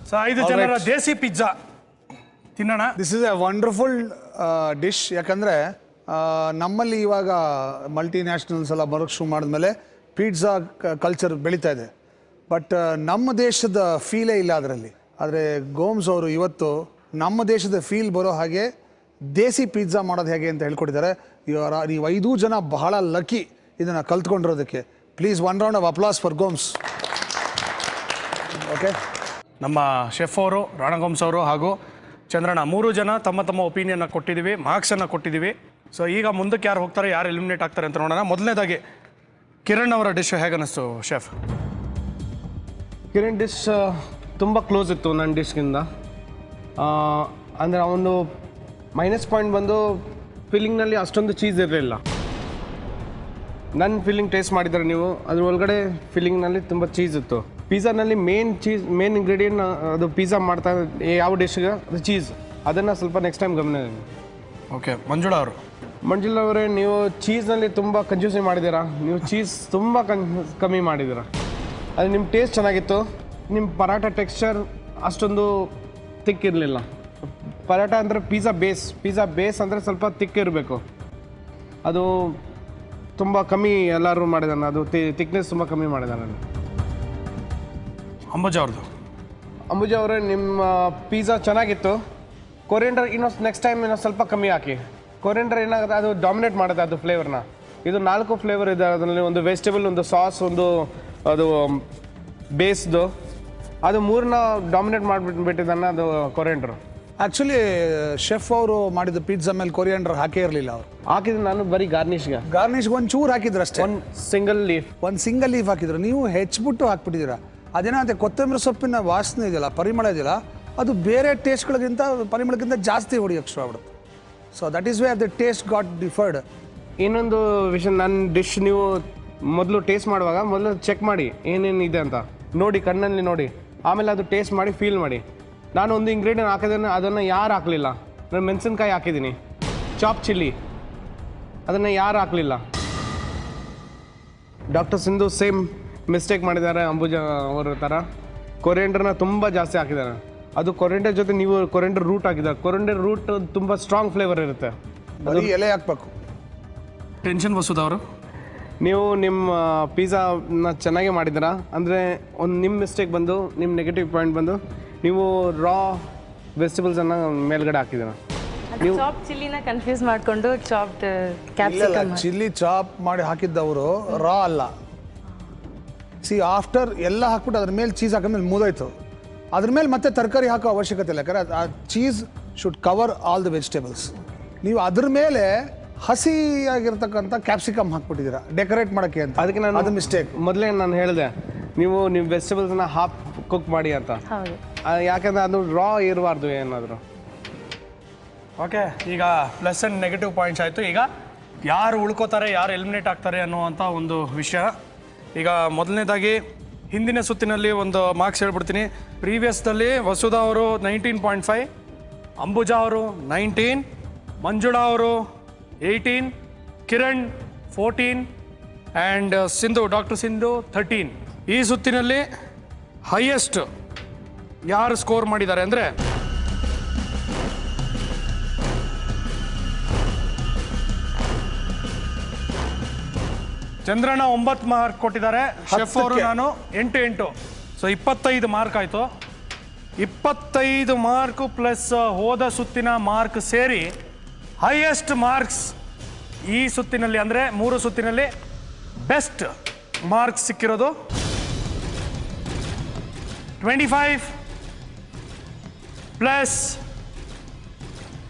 So 5 ಜನರ ದೇಸಿ pizza ತಿನ್ನೋಣ. This is A wonderful dish. ಯಾಕಂದರೆ ನಮ್ಮಲ್ಲಿ ಇವಾಗ ಮಲ್ಟಿನ್ಯಾಷನಲ್ಸ್ ಎಲ್ಲ ಬರೋಕ್ಕೆ ಶುರು ಮಾಡಿದ್ಮೇಲೆ ಪಿಜ್ಜಾ ಕಲ್ಚರ್ ಬೆಳೀತಾ ಇದೆ. ಬಟ್ ನಮ್ಮ ದೇಶದ ಫೀಲೇ ಇಲ್ಲ ಅದರಲ್ಲಿ. ಆದರೆ ಗೋಮ್ಸ್ ಅವರು ಇವತ್ತು ನಮ್ಮ ದೇಶದ ಫೀಲ್ ಬರೋ ಹಾಗೆ ದೇಸಿ ಪಿಜ್ಜಾ ಮಾಡೋದು ಹೇಗೆ ಅಂತ ಹೇಳ್ಕೊಟ್ಟಿದ್ದಾರೆ. ನೀವು 5 ಜನ ಬಹಳ ಲಕ್ಕಿ ಇದನ್ನು ಕಲ್ತ್ಕೊಂಡಿರೋದಕ್ಕೆ. Please 1 round of applause for Gomes. Okay, ನಮ್ಮ ಶೆಫ್ ಅವರು ರಾಣಾ ಗೋಮ್ಸ್ ಅವರು ಹಾಗೂ ಚಂದ್ರಣ್ಣ 3 ಜನ ತಮ್ಮ ತಮ್ಮ ಒಪಿನಿಯನ್ನ ಕೊಟ್ಟಿದ್ದೀವಿ, ಮಾರ್ಕ್ಸನ್ನು ಕೊಟ್ಟಿದ್ದೀವಿ. ಸೊ ಈಗ ಮುಂದಕ್ಕೆ ಯಾರು ಹೋಗ್ತಾರೆ, ಯಾರು ಎಲಿಮಿನೇಟ್ ಆಗ್ತಾರೆ ಅಂತ ನೋಡೋಣ. ಮೊದಲನೇದಾಗಿ ಕಿರಣ್ ಅವರ ಡಿಶ್ ಹೇಗನ್ನಿಸ್ತು ಶೆಫ್? ಕಿರಣ್ ಡಿಶ್ ತುಂಬ ಕ್ಲೋಸ್ ಇತ್ತು ನನ್ನ ಡಿಶ್ಗಿಂತ. ಅಂದರೆ ಒಂದು ಮೈನಸ್ ಪಾಯಿಂಟ್ ಬಂದು ಫಿಲ್ಲಿಂಗ್ನಲ್ಲಿ ಅಷ್ಟೊಂದು ಚೀಸ್ ಇರಲಿಲ್ಲ. ನನ್ನ ಫಿಲ್ಲಿಂಗ್ ಟೇಸ್ಟ್ ಮಾಡಿದ್ದಾರೆ ನೀವು, ಅದ್ರ ಒಳಗಡೆ ಫಿಲ್ಲಿಂಗ್ನಲ್ಲಿ ತುಂಬ ಚೀಸ್ ಇತ್ತು. ಪಿಜ್ಜಾನಲ್ಲಿ ಮೇನ್ ಇಂಗ್ರೀಡಿಯೆಂಟ್ ಅದು ಪಿಜ್ಜಾ ಮಾಡ್ತಾ ಯಾವ ಡಿಶ್ಗೆ ಅದು ಚೀಸ್. ಅದನ್ನು ಸ್ವಲ್ಪ ನೆಕ್ಸ್ಟ್ ಟೈಮ್ ಗಮನ. ಓಕೆ, ಮಂಜುಳಾ ಅವರೇ, ನೀವು ಚೀಸ್ನಲ್ಲಿ ತುಂಬ ಕನ್ಫ್ಯೂಷನ್ ಮಾಡಿದ್ದೀರಾ. ನೀವು ಚೀಸ್ ತುಂಬ ಕಮ್ಮಿ ಮಾಡಿದ್ದೀರಾ. ಅದು ನಿಮ್ಮ ಟೇಸ್ಟ್ ಚೆನ್ನಾಗಿತ್ತು. ನಿಮ್ಮ ಪರಾಟ ಟೆಕ್ಸ್ಚರ್ ಅಷ್ಟೊಂದು ತಿಕ್ ಇರಲಿಲ್ಲ. ಪರಾಟ ಅಂದರೆ ಪಿಜ್ಜಾ ಬೇಸ್ ಅಂದರೆ ಸ್ವಲ್ಪ ತಿಕ್ ಇರಬೇಕು. ಅದು ತುಂಬ ಕಮ್ಮಿ ಎಲ್ಲರೂ ಮಾಡಿದಾನೆ. ಅದು ತಿಕ್ನೆಸ್ ತುಂಬ ಕಮ್ಮಿ ಮಾಡಿದಾನೆ. ಅಂಬುಜಾ ಅವರೇ, ನಿಮ್ಮ ಪಿಜ್ಜಾ ಚೆನ್ನಾಗಿತ್ತು. ಕೊರಿಯಂಡರ್ ನೆಕ್ಸ್ಟ್ ಟೈಮ್ ಸ್ವಲ್ಪ ಕಮ್ಮಿ ಹಾಕಿ. ಕೊರಿಯಂಡರ್ ಏನಾಗುತ್ತೆ, ಅದು ಡಾಮಿನೇಟ್ ಮಾಡುತ್ತೆ ಅದು ಫ್ಲೇವರ್ನ. ಇದು 4 ಫ್ಲೇವರ್ ಇದೆ. ಅದರಲ್ಲಿ ಒಂದು ವೆಜಿಟೇಬಲ್, ಒಂದು ಸಾಸ್, ಒಂದು ಅದು ಬೇಸ್ದು, ಅದು 3ನ ಡಾಮಿನೇಟ್ ಮಾಡಿಬಿಟ್ಟಿದ್ದಾನೆ ಅದು ಕೊರಿಯಂಡರ್. ಆ್ಯಕ್ಚುಲಿ ಶೆಫ್ ಅವರು ಮಾಡಿದ ಪಿಜ್ಜಾ ಮೇಲೆ ಕೊರಿಯಂಡರ್ ಹಾಕೇ ಇರಲಿಲ್ಲ. ಅವರು ಹಾಕಿದ್ರು, ನಾನು ಬರೀ ಗಾರ್ನಿಷ್ಗೆ ಒಂಚೂರು ಹಾಕಿದ್ರು ಅಷ್ಟೇ. ಒಂದು ಸಿಂಗಲ್ ಲೀಫ್ ಹಾಕಿದ್ರು. ನೀವು ಹೆಚ್ಚಿಬಿಟ್ಟು ಹಾಕ್ಬಿಟ್ಟಿದ್ದೀರಾ. ಅದೇನಂತೆ ಕೊತ್ತಂಬರಿ ಸೊಪ್ಪಿನ ವಾಸನೆ ಇದೆಯಲ್ಲ, ಪರಿಮಳ ಇದೆಯಲ್ಲ, ಅದು ಬೇರೆ ಟೇಸ್ಟ್ಗಳಿಗಿಂತ ಪರಿಮಳಕ್ಕಿಂತ ಜಾಸ್ತಿ ಹೊಡಿಯೋಕ್ಕೆ ಶುರು ಆಗ್ಬಿಡುತ್ತೆ. So that is where the taste got deferred. ಇನ್ನೊಂದು ವಿಷಯ, ನನ್ನ ಡಿಶ್ ನೀವು ಮೊದಲು ಟೇಸ್ಟ್ ಮಾಡುವಾಗ ಮೊದಲು ಚೆಕ್ ಮಾಡಿ ಏನೇನಿದೆ ಅಂತ ನೋಡಿ, ಕಣ್ಣಲ್ಲಿ ನೋಡಿ, ಆಮೇಲೆ ಅದು ಟೇಸ್ಟ್ ಮಾಡಿ ಫೀಲ್ ಮಾಡಿ. ನಾನು ಒಂದು ಇಂಗ್ರೀಡಿಯೆಂಟ್ ಹಾಕಿದ್ರೆ ಅದನ್ನು ಯಾರು ಹಾಕಲಿಲ್ಲ. ನಾನು ಮೆಣಸಿನ್ಕಾಯಿ ಹಾಕಿದ್ದೀನಿ, ಚಾಪ್ ಚಿಲ್ಲಿ, ಅದನ್ನು ಯಾರು ಹಾಕಲಿಲ್ಲ. ಡಾಕ್ಟರ್ ಸಿಂಧು ಸೇಮ್ ಮಿಸ್ಟೇಕ್ ಮಾಡಿದ್ದಾರೆ ಅಂಬುಜಾ ಅವರ ಥರ. ಕೊರಿಯಂಡರ್ನ ತುಂಬ ಜಾಸ್ತಿ ಹಾಕಿದ್ದಾರೆ. ಅದು ಕೊರಿಯಂಡರ್ ಜೊತೆ ನೀವು ಕೊರಿಯಂಡರ್ ರೂಟ್ ಹಾಕಿದ್ದಾರೆ. ಕೊರಿಯಂಡರ್ ರೂಟ್ ತುಂಬ ಸ್ಟ್ರಾಂಗ್ ಫ್ಲೇವರ್ ಇರುತ್ತೆ. ಅದು ಎಲೆ ಹಾಕ್ಬೇಕು. ಟೆನ್ಷನ್ ವಸುದ ಅವರು, ನೀವು ನಿಮ್ಮ ಪಿಜ್ಜಾನ ಚೆನ್ನಾಗೇ ಮಾಡಿದ್ದೀರಾ. ಅಂದರೆ ಒಂದು ನಿಮ್ಮ ಮಿಸ್ಟೇಕ್ ಬಂದು, ನಿಮ್ಮ ನೆಗೆಟಿವ್ ಪಾಯಿಂಟ್ ಬಂದು, ನೀವು ರಾ ವೆಜಿಟೇಬಲ್ಸನ್ನು ಮೇಲ್ಗಡೆ ಹಾಕಿದ್ದೀರಾ. ನೀವು ಚಾಪ್ ಚಿಲ್ಲಿನ ಕನ್ಫ್ಯೂಸ್ ಮಾಡಿಕೊಂಡು ಚಾಪ್ಡ್ ಕ್ಯಾಪ್ಸಿಕಮ್ ಚಿಲ್ಲಿ ಚಾಪ್ ಮಾಡಿ ಹಾಕಿದ್ದವರು ರಾ ಅಲ್ಲ. ಆಫ್ಟರ್ ಎಲ್ಲ ಹಾಕ್ಬಿಟ್ಟು ಅದ್ರ ಮೇಲೆ ಚೀಸ್ ಹಾಕಿದ್ಮೇಲೆ ಮುದಾಯ್ತು. ಅದ್ರ ಮೇಲೆ ಮತ್ತೆ ತರಕಾರಿ ಹಾಕೋ ಅವಶ್ಯಕತೆ ಇಲ್ಲ. ಯಾಕಂದರೆ ಆ cheese should cover all the vegetables. ನೀವು ಅದ್ರ ಮೇಲೆ ಹಸಿಯಾಗಿರ್ತಕ್ಕಂಥ ಕ್ಯಾಪ್ಸಿಕಮ್ ಹಾಕ್ಬಿಟ್ಟಿದ್ದೀರಾ ಡೆಕೋರೇಟ್ ಮಾಡೋಕ್ಕೆ ಅಂತ. ಅದಕ್ಕೆ ನಾನು ಅದು ಮಿಸ್ಟೇಕ್. ಮೊದಲೇ ನಾನು ಹೇಳಿದೆ, ನೀವು ನಿಮ್ಮ ವೆಜಿಟೇಬಲ್ಸ್ನ ಹಾಫ್ ಕುಕ್ ಮಾಡಿ ಅಂತ. ಯಾಕಂದರೆ ಅದು ರಾ ಇರಬಾರ್ದು ಏನಾದರೂ. ಓಕೆ, ಈಗ ಪ್ಲಸ್ ಆ್ಯಂಡ್ ನೆಗೆಟಿವ್ ಪಾಯಿಂಟ್ಸ್ ಆಯಿತು. ಈಗ ಯಾರು ಉಳ್ಕೋತಾರೆ, ಯಾರು ಎಲಿಮಿನೇಟ್ ಆಗ್ತಾರೆ ಅನ್ನುವಂಥ ಒಂದು ವಿಷಯ. ಈಗ ಮೊದಲನೇದಾಗಿ ಹಿಂದಿನ ಸುತ್ತಿನಲ್ಲಿ ಒಂದು ಮಾರ್ಕ್ಸ್ ಹೇಳ್ಬಿಡ್ತೀನಿ. ಪ್ರೀವಿಯಸ್ದಲ್ಲಿ ವಸುಧಾ ಅವರು 19.5, ಅಂಬುಜಾ ಅವರು 19, ಮಂಜುಳಾ ಅವರು 18, ಕಿರಣ್ 14 ಆ್ಯಂಡ್ ಡಾಕ್ಟರ್ ಸಿಂಧು 13. ಈ ಸುತ್ತಿನಲ್ಲಿ ಹೈಯೆಸ್ಟ್ ಯಾರು ಸ್ಕೋರ್ ಮಾಡಿದ್ದಾರೆ ಅಂದರೆ ಚಂದ್ರಣ್ಣ 9 ಮಾರ್ಕ್ ಕೊಟ್ಟಿದ್ದಾರೆ. ಶೆಫ್ ಅವರು ನಾನು 8. ಸೊ 25 ಮಾರ್ಕ್ ಆಯಿತು. 25 ಮಾರ್ಕ್ ಪ್ಲಸ್ ಹೋದ ಸುತ್ತಿನ ಮಾರ್ಕ್ ಸೇರಿ ಹೈಯೆಸ್ಟ್ ಮಾರ್ಕ್ಸ್ ಈ ಸುತ್ತಿನಲ್ಲಿ, ಅಂದರೆ 3 ಸುತ್ತಿನಲ್ಲಿ ಬೆಸ್ಟ್ ಮಾರ್ಕ್ಸ್ ಸಿಕ್ಕಿರೋದು 25 ಪ್ಲಸ್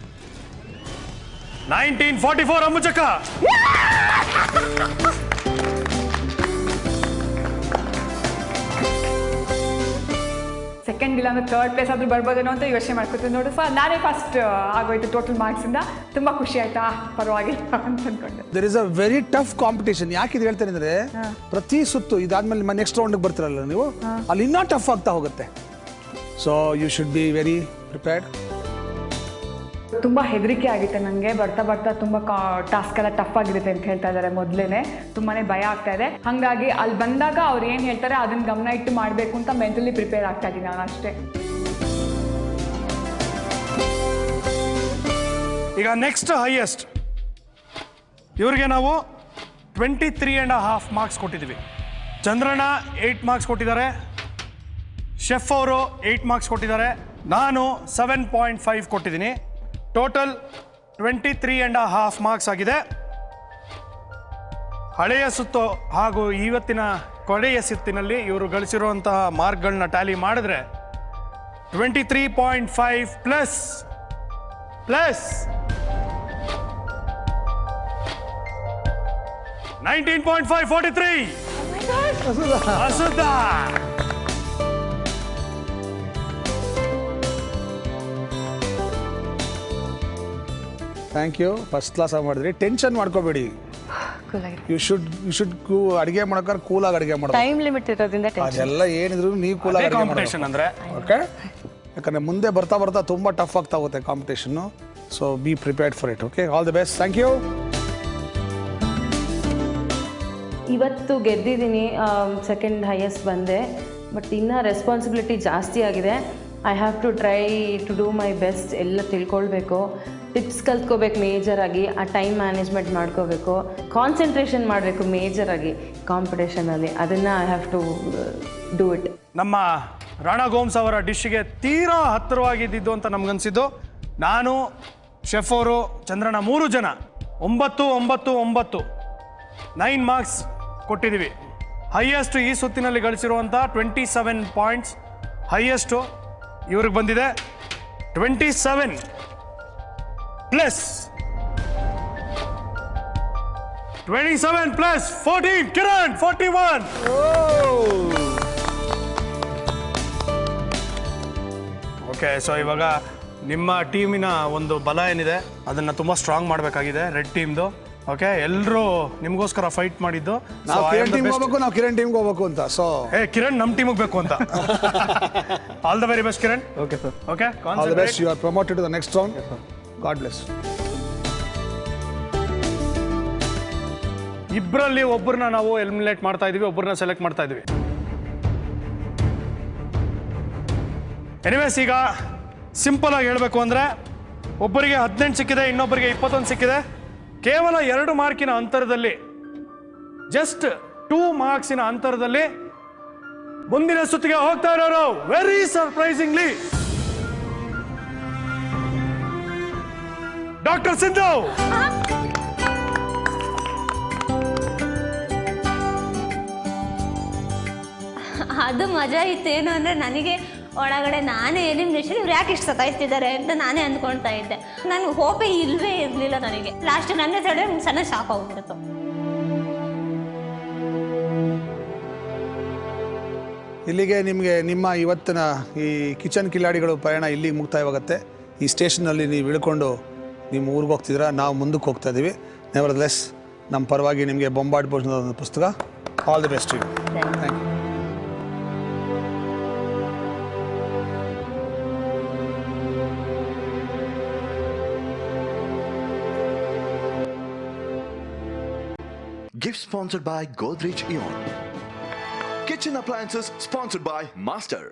1944 ಅಂಬುಜಕ್ಕ. ಸೆಕೆಂಡ್ ಇಲ್ಲ ಅಂದರೆ ಥರ್ಡ್ ಪ್ಲೇಸ್ ಆದರೂ ಬರ್ಬೋದೇನೋ ಅಂತ ಯೋಚನೆ ಮಾಡ್ಕೊತೀನಿ. ನೋಡಿ ನಾನೇ ಫಸ್ಟ್ ಆಗೋಯ್ತು ಟೋಟಲ್ ಮಾರ್ಕ್ಸಿಂದ. ತುಂಬ ಖುಷಿ ಆಯ್ತಾ, ಪರವಾಗಿಲ್ಲ ಅಂತ ಅಂದ್ಕೊಂಡೆ. There is a very tough competition. ಯಾಕೆ ಇದು ಹೇಳ್ತೇನೆ ಅಂದರೆ, ಪ್ರತಿ ಸುತ್ತು ಇದಾದ್ಮೇಲೆ ನೆಕ್ಸ್ಟ್ ರೌಂಡ್ಗೆ ಬರ್ತಿರಲ್ಲ ನೀವು, ಅಲ್ಲಿ ಇನ್ನೂ ಟಫ್ ಆಗ್ತಾ ಹೋಗುತ್ತೆ. So you should be very prepared. ತುಂಬ ಹೆದರಿಕೆ ಆಗಿತ್ತು ನನಗೆ. ಬರ್ತಾ ಬರ್ತಾ ತುಂಬ ಟಾಸ್ಕ್ ಎಲ್ಲ ಟಫ್ ಆಗಿರುತ್ತೆ ಅಂತ ಹೇಳ್ತಾ ಇದ್ದಾರೆ ಮೊದಲೇ. ತುಂಬಾ ಭಯ ಆಗ್ತಾ ಇದೆ. ಹಾಗಾಗಿ ಅಲ್ಲಿ ಬಂದಾಗ ಅವ್ರು ಏನು ಹೇಳ್ತಾರೆ ಅದನ್ನು ಗಮನ ಇಟ್ಟು ಮಾಡಬೇಕು ಅಂತ ಮೆಂಟಲಿ ಪ್ರಿಪೇರ್ ಆಗ್ತಾ ಇದ್ದೀನಿ ನಾನು ಅಷ್ಟೇ. ಈಗ ನೆಕ್ಸ್ಟ್ ಹೈಯೆಸ್ಟ್ ಇವ್ರಿಗೆ ನಾವು 23.5 ಮಾರ್ಕ್ಸ್ ಕೊಟ್ಟಿದ್ದೀವಿ. ಚಂದ್ರಣ್ಣ 8 ಮಾರ್ಕ್ಸ್ ಕೊಟ್ಟಿದ್ದಾರೆ, ಶೆಫ್ ಅವರು 8 ಮಾರ್ಕ್ಸ್ ಕೊಟ್ಟಿದ್ದಾರೆ, ನಾನು 7.5 ಕೊಟ್ಟಿದ್ದೀನಿ. ಟೋಟಲ್ 23.5 ಮಾರ್ಕ್ಸ್ ಆಗಿದೆ. ಹಳೆಯ ಸುತ್ತು ಹಾಗೂ ಇವತ್ತಿನ ಕೊನೆಯ ಸುತ್ತಿನಲ್ಲಿ ಇವರು ಗಳಿಸಿರುವಂತಹ ಮಾರ್ಕ್ಗಳನ್ನ ಟ್ಯಾಲಿ ಮಾಡಿದ್ರೆ 23.5 ಪ್ಲಸ್ 19.5 43 ಅಸುದ್ದ. ಥ್ಯಾಂಕ್ ಯು, ಫಸ್ಟ್ ಕ್ಲಾಸ್ ಆಗಿ ಮಾಡಿದ್ರಿ. ಟೆನ್ಷನ್ ಮಾಡ್ಕೋಬೇಡಿ. ಯು ಶುಡ್ ಅಡುಗೆ ಮಾಡೋಕ್ಕಾದ್ರೆ ಕೂಲಾಗಿ ಅಡುಗೆ ಮಾಡೋದು. ಟೈಮ್ ಲಿಮಿಟ್ ಇರೋದ್ರಿಂದ ಅದೆಲ್ಲ ಏನಿದ್ರು ನೀವು ಕೂಲಾಗಿ ಕಾಂಪಿಟೇಷನ್ ಅಂದ್ರೆ ಓಕೆ. ಯಾಕಂದರೆ ಮುಂದೆ ಬರ್ತಾ ಬರ್ತಾ ತುಂಬ ಟಫ್ ಆಗ್ತಾ ಹೋಗುತ್ತೆ ಕಾಂಪಿಟೇಷನ್ನು. So be prepared for it. Okay, all the best. Thank you. ಇವತ್ತು ಗೆದ್ದಿದ್ದೀನಿ, ಸೆಕೆಂಡ್ ಹೈಯೆಸ್ಟ್ ಬಂದೆ. ಬಟ್ ಇನ್ನೂ ರೆಸ್ಪಾನ್ಸಿಬಿಲಿಟಿ ಜಾಸ್ತಿ ಆಗಿದೆ. I have to try to do my best. ಎಲ್ಲ ತಿಳ್ಕೊಳ್ಬೇಕು, ಟಿಪ್ಸ್ ಕಲ್ತ್ಕೋಬೇಕು ಮೇಜರಾಗಿ, ಆ ಟೈಮ್ ಮ್ಯಾನೇಜ್ಮೆಂಟ್ ಮಾಡ್ಕೋಬೇಕು, ಕಾನ್ಸಂಟ್ರೇಷನ್ ಮಾಡಬೇಕು ಮೇಜರಾಗಿ ಕಾಂಪಿಟೇಷನಲ್ಲಿ. ಅದನ್ನು I have to do it. ನಮ್ಮ ರಾಣಾ ಗೋಮ್ಸ್ ಅವರ ಡಿಶ್ಗೆ ತೀರಾ ಹತ್ತಿರವಾಗಿದ್ದು ಅಂತ ನಮ್ಗನ್ಸಿದ್ದು. ನಾನು, ಶೆಫ್ ಅವರು, ಚಂದ್ರಣ್ಣ 3 ಜನ 9 ಮಾರ್ಕ್ಸ್ ಕೊಟ್ಟಿದ್ದೀವಿ. ಹೈಯೆಸ್ಟ್ ಈ ಸುತ್ತಿನಲ್ಲಿ ಗಳಿಸಿರುವಂಥ 27 ಪಾಯಿಂಟ್ಸ್ ಹೈಯೆಸ್ಟು ಇವ್ರಿಗೆ ಬಂದಿದೆ. 27 ಪ್ಲಸ್ 14 ಕಿರಣ್ 41. ಓಕೆ, ಸೊ ಇವಾಗ ನಿಮ್ಮ ಟೀಮಿನ ಒಂದು ಬಲ ಏನಿದೆ ಅದನ್ನು ತುಂಬ ಸ್ಟ್ರಾಂಗ್ ಮಾಡಬೇಕಾಗಿದೆ ರೆಡ್ ಟೀಮ್ದು. ಓಕೆ, ಎಲ್ಲರೂ ನಿಮಗೋಸ್ಕರ ಫೈಟ್ ಮಾಡಿದ್ದು. ನಾವು ಕಿರಣ್ ಟೀಮ್ಗೆ ಹೋಗ್ಬೇಕು, ನಾವು ಕಿರಣ್ ಟೀಮ್ಗೆ ಹೋಗ್ಬೇಕು ಅಂತ. ಸೊ ಕಿರಣ್ ನಮ್ಮ ಟೀಮಿಗೆ ಬೇಕು ಅಂತ. All the very best Kiran. Okay sir. Okay, all the best. You are promoted to the next round. God bless. ಇಬ್ಬರಲ್ಲಿ ಒಬ್ಬರನ್ನ ನಾವು ಎಲಿಮಿನೇಟ್ ಮಾಡ್ತಾ ಇದೀವಿ, ಒಬ್ಬರನ್ನ ಸೆಲೆಕ್ಟ್ ಮಾಡ್ತಾ ಇದೀವಿ. ಎನಿವೇಸ್, ಈಗ ಸಿಂಪಲ್ ಆಗಿ ಹೇಳಬೇಕು ಅಂದರೆ ಒಬ್ಬರಿಗೆ 18 ಸಿಕ್ಕಿದೆ, ಇನ್ನೊಬ್ಬರಿಗೆ 21 ಸಿಕ್ಕಿದೆ. ಕೇವಲ 2 ಮಾರ್ಕಿನ ಅಂತರದಲ್ಲಿ, ಜಸ್ಟ್ 2 ಮಾರ್ಕ್ಸಿನ ಅಂತರದಲ್ಲಿ ಮುಂದಿನ ಸುತ್ತಿಗೆ ಹೋಗ್ತಾ ಇರೋರು ವೆರಿ ಸರ್ಪ್ರೈಸಿಂಗ್ಲಿ ಡಾಕ್ಟರ್ ಸಿಂಧು. ಅದು ಮಜಾ ಇತ್ತು. ಏನು ಅಂದರೆ ನನಗೆ ಒಳಗಡೆ ನಾನೇ ಎಲಿಮಿನೇಷನ್ ಇವ್ರು ಯಾಕೆ ಇಷ್ಟು ಸತಾಯಿಸ್ತಿದ್ದಾರೆ ಅಂತ ನಾನೇ ಅಂದ್ಕೊಳ್ತಾ ಇದ್ದೆ. ನನಗೆ ಹೋಪೇ ಇಲ್ಲವೇ ಇರಲಿಲ್ಲ. ನನಗೆ ಲಾಸ್ಟ್ ನನ್ನ ಹೇಳಿದ್ರೆ ಸಣ್ಣ ಶಾಕ್ ಹೋಗ್ಬಿಡ್ತು. ಇಲ್ಲಿಗೆ ನಿಮಗೆ ನಿಮ್ಮ ಇವತ್ತಿನ ಈ ಕಿಚನ್ ಕಿಲಾಡಿಗಳು ಪಯಣ ಇಲ್ಲಿಗೆ ಮುಕ್ತಾಯವಾಗುತ್ತೆ. ಈ ಸ್ಟೇಷನಲ್ಲಿ ನೀವು ಇಳ್ಕೊಂಡು ನಿಮ್ಮ ಊರಿಗೆ ಹೋಗ್ತಿದ್ದೀರಾ, ನಾವು ಮುಂದಕ್ಕೆ ಹೋಗ್ತಾ ಇದ್ದೀವಿ. ನೆವರ್ಲೆಸ್ ನಮ್ಮ ಪರವಾಗಿ ನಿಮಗೆ ಬೊಂಬಾಟ್ ಭೋಜನದ ಒಂದು ಪುಸ್ತಕ. All the best you. Thank you. Gift sponsored by Godrej Eon. Kitchen appliances sponsored by Master.